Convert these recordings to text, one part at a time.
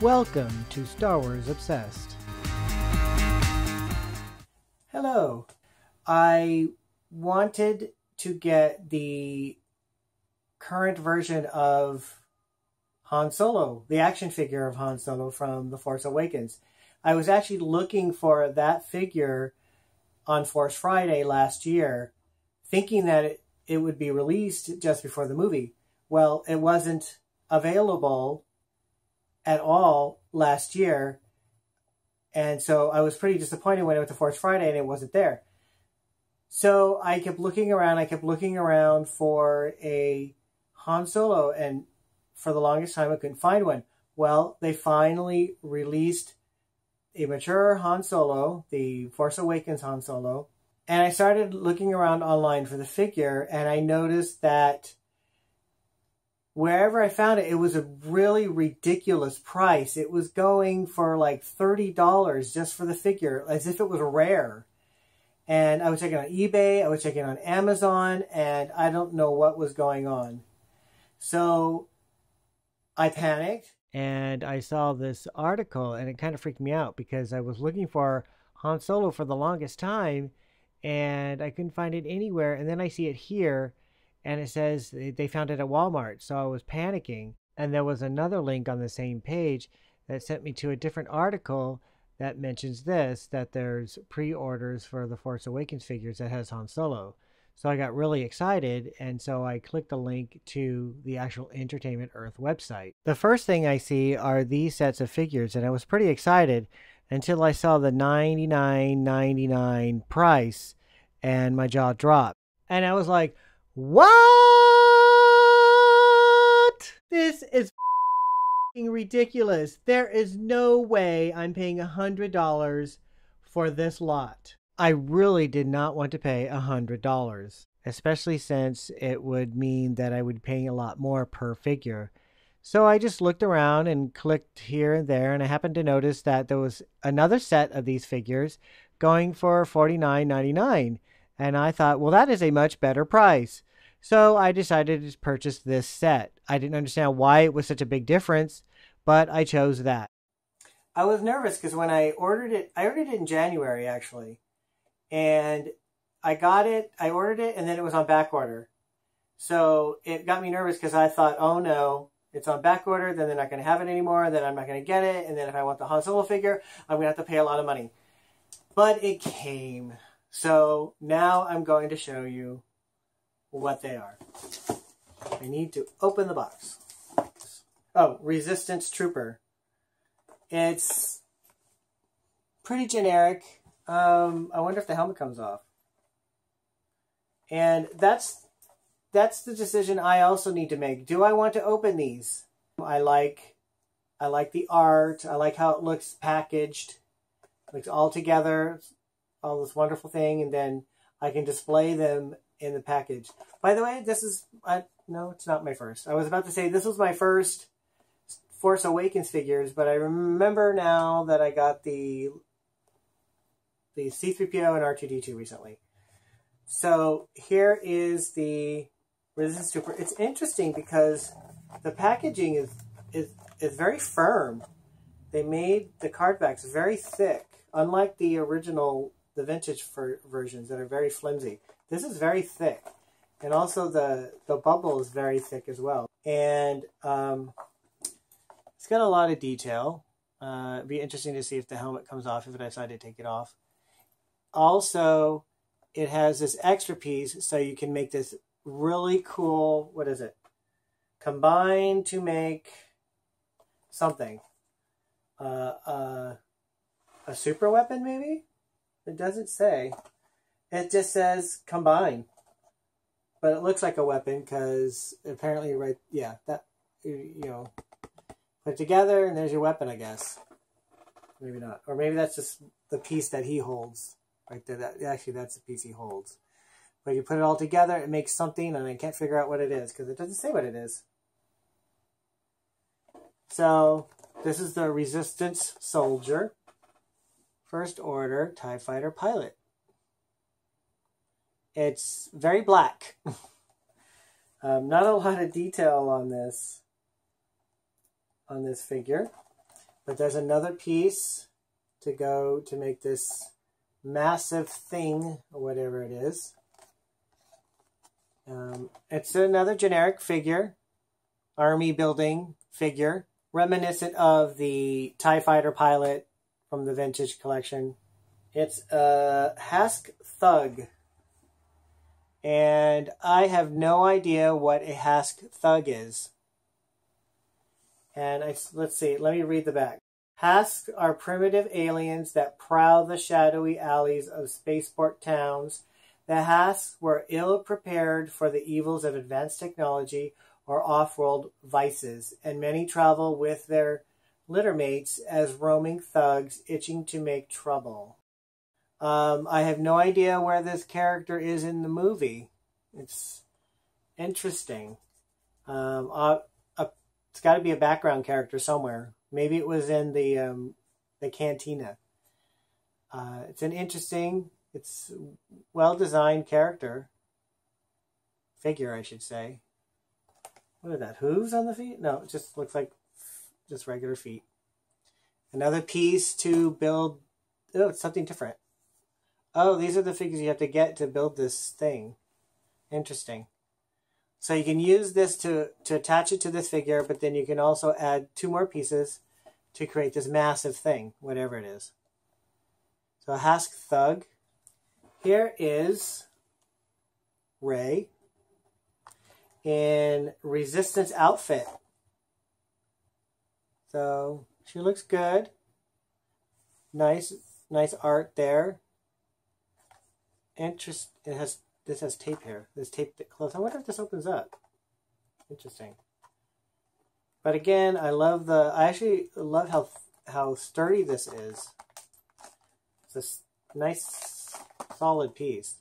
Welcome to Star Wars Obsessed. Hello. I wanted to get the current version of Han Solo, the action figure of Han Solo from The Force Awakens. I was actually looking for that figure on Force Friday last year, thinking that it would be released just before the movie. Well, it wasn't available at all last year, and so I was pretty disappointed when I went to Force Friday and it wasn't there. So I kept looking around for a Han Solo, and for the longest time I couldn't find one. Well, they finally released a mature Han Solo, the Force Awakens Han Solo, and I started looking around online for the figure, and I noticed that wherever I found it, it was a really ridiculous price. It was going for like $30 just for the figure, as if it was rare. And I was checking on eBay, I was checking on Amazon, and I don't know what was going on. So I panicked. And I saw this article, and it kind of freaked me out because I was looking for Han Solo for the longest time, and I couldn't find it anywhere. And then I see it here, and it says they found it at Walmart. So I was panicking. And there was another link on the same page that sent me to a different article that mentions this, that there's pre-orders for the Force Awakens figures that has Han Solo. So I got really excited, and so I clicked the link to the actual Entertainment Earth website. The first thing I see are these sets of figures, and I was pretty excited until I saw the $99.99 price, and my jaw dropped. And I was like, what? This is ridiculous. There is no way I'm paying $100 for this lot. I really did not want to pay $100, especially since it would mean that I would be paying a lot more per figure. So I just looked around and clicked here and there, and I happened to notice that there was another set of these figures going for $49.99. And I thought, well, that is a much better price. So I decided to purchase this set. I didn't understand why it was such a big difference, but I chose that. I was nervous because when I ordered it in January, actually. And I ordered it, and then it was on back order. So it got me nervous because I thought, oh no, it's on back order, then they're not going to have it anymore, then I'm not going to get it, and then if I want the Han Solo figure, I'm going to have to pay a lot of money. But it came. So now I'm going to show you what they are. I need to open the box. Oh, Resistance Trooper. It's pretty generic. I wonder if the helmet comes off. And that's the decision I also need to make. Do I want to open these? I like the art. I like how it looks packaged. It looks all together, all this wonderful thing, and then I can display them in the package. By the way, no, it's not my first. I was about to say this was my first Force Awakens figures, but I remember now that I got the C-3PO and R2-D2 recently. So here is the Resistance Trooper. It's interesting because the packaging is very firm. They made the card backs very thick, unlike the original, the vintage versions that are very flimsy. This is very thick. And also the bubble is very thick as well. And it's got a lot of detail. It'd be interesting to see if the helmet comes off if I decide to take it off. Also, it has this extra piece so you can make this really cool, what is it? Combine to make something. A super weapon, maybe? It doesn't say. It just says combine. But it looks like a weapon because apparently, right, yeah, that, you know, put it together and there's your weapon, I guess. Maybe not. Or maybe that's just the piece that he holds. Right there, actually that's the piece he holds. But you put it all together, it makes something, and I can't figure out what it is because it doesn't say what it is. So this is the Resistance Soldier, First Order TIE Fighter Pilot. It's very black. Not a lot of detail on this figure. But there's another piece to go to make this massive thing, or whatever it is. It's another generic figure, army building figure, reminiscent of the TIE Fighter pilot from the Vintage Collection. It's a Hask Thug. And I have no idea what a Hask Thug is. And let's see, let me read the back. Hasks are primitive aliens that prowl the shadowy alleys of spaceport towns. The Hasks were ill-prepared for the evils of advanced technology or off-world vices, and many travel with their littermates as roaming thugs itching to make trouble. I have no idea where this character is in the movie. It's interesting. It's got to be a background character somewhere. Maybe it was in the cantina. It's an interesting, it's well-designed figure, I should say. What are that, hooves on the feet? No, it just looks like just regular feet. Another piece to build. Oh, it's something different. Oh, these are the figures you have to get to build this thing. Interesting. So you can use this to attach it to this figure, but then you can also add 2 more pieces to create this massive thing, whatever it is. So a Hask Thug. Here is Rey in Resistance outfit. So she looks good. Nice art there. This has tape here. This tape that close. I wonder if this opens up. Interesting. But again, I actually love how sturdy this is. It's a nice solid piece.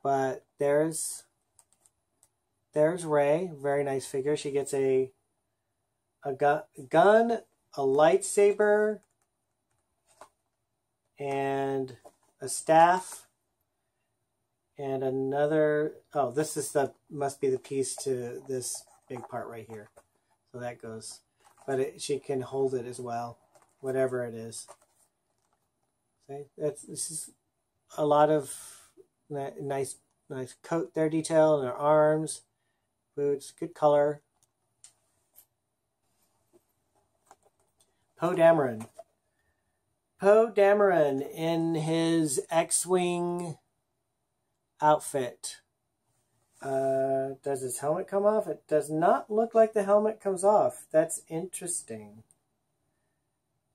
But there's Rey, very nice figure. She gets a gun, a lightsaber, and a staff. And another, oh, this is must be the piece to this big part right here. So that goes, but she can hold it as well, whatever it is. See, this is a lot of nice coat there detail in her arms, boots, good color. Poe Dameron. Poe Dameron in his X-Wing outfit. Does his helmet come off? It does not look like the helmet comes off. That's interesting.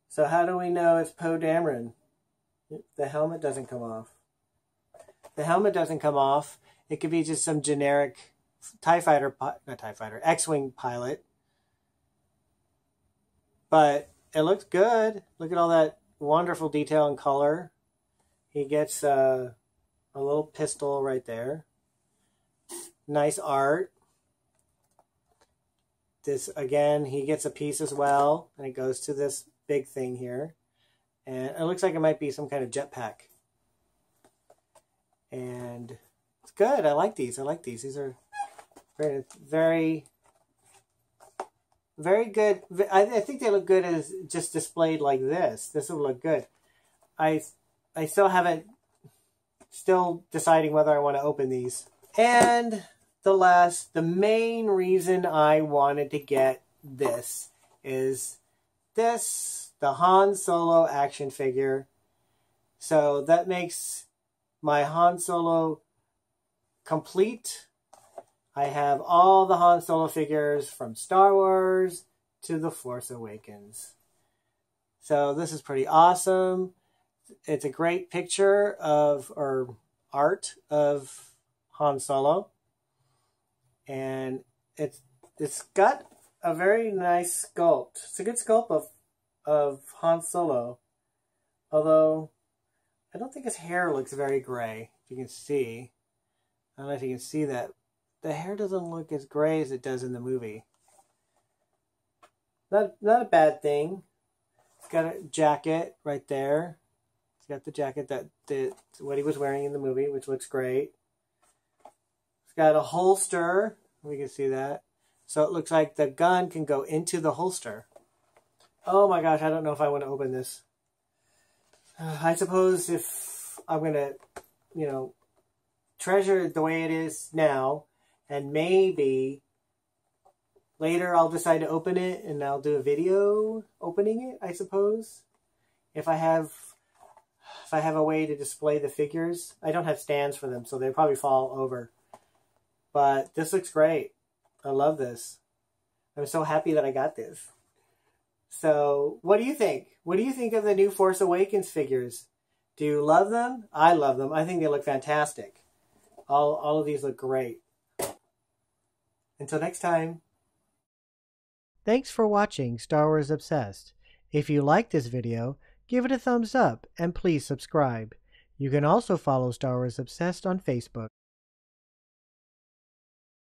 So how do we know it's Poe Dameron? The helmet doesn't come off. The helmet doesn't come off. It could be just some generic X-Wing pilot. But it looks good. Look at all that wonderful detail and color. He gets a little pistol right there. Nice art. This, again, he gets a piece as well, and it goes to this big thing here. And it looks like it might be some kind of jetpack. And it's good. I like these. These are very, very, very good. I think they look good as just displayed like this. This will look good. I still haven't, still deciding whether I want to open these. And the main reason I wanted to get this is the Han Solo action figure. So that makes my Han Solo complete. I have all the Han Solo figures from Star Wars to The Force Awakens. So this is pretty awesome. It's a great picture of, or art of, Han Solo. And it's got a very nice sculpt. It's a good sculpt of Han Solo. Although, I don't think his hair looks very gray, if you can see. I don't know if you can see that. The hair doesn't look as gray as it does in the movie. Not a bad thing. It's got a jacket right there. It's got the jacket what he was wearing in the movie, which looks great. It's got a holster. We can see that. So it looks like the gun can go into the holster. Oh my gosh, I don't know if I want to open this. I suppose if I'm going to, you know, treasure it the way it is now, and maybe later I'll decide to open it and I'll do a video opening it, I suppose. If I have a way to display the figures. I don't have stands for them, so they probably fall over. But this looks great. I love this. I'm so happy that I got this. So, what do you think? What do you think of the new Force Awakens figures? Do you love them? I love them. I think they look fantastic. All of these look great. Until next time. Thanks for watching Star Wars Obsessed. If you like this video, give it a thumbs up and please subscribe. You can also follow Star Wars Obsessed on Facebook.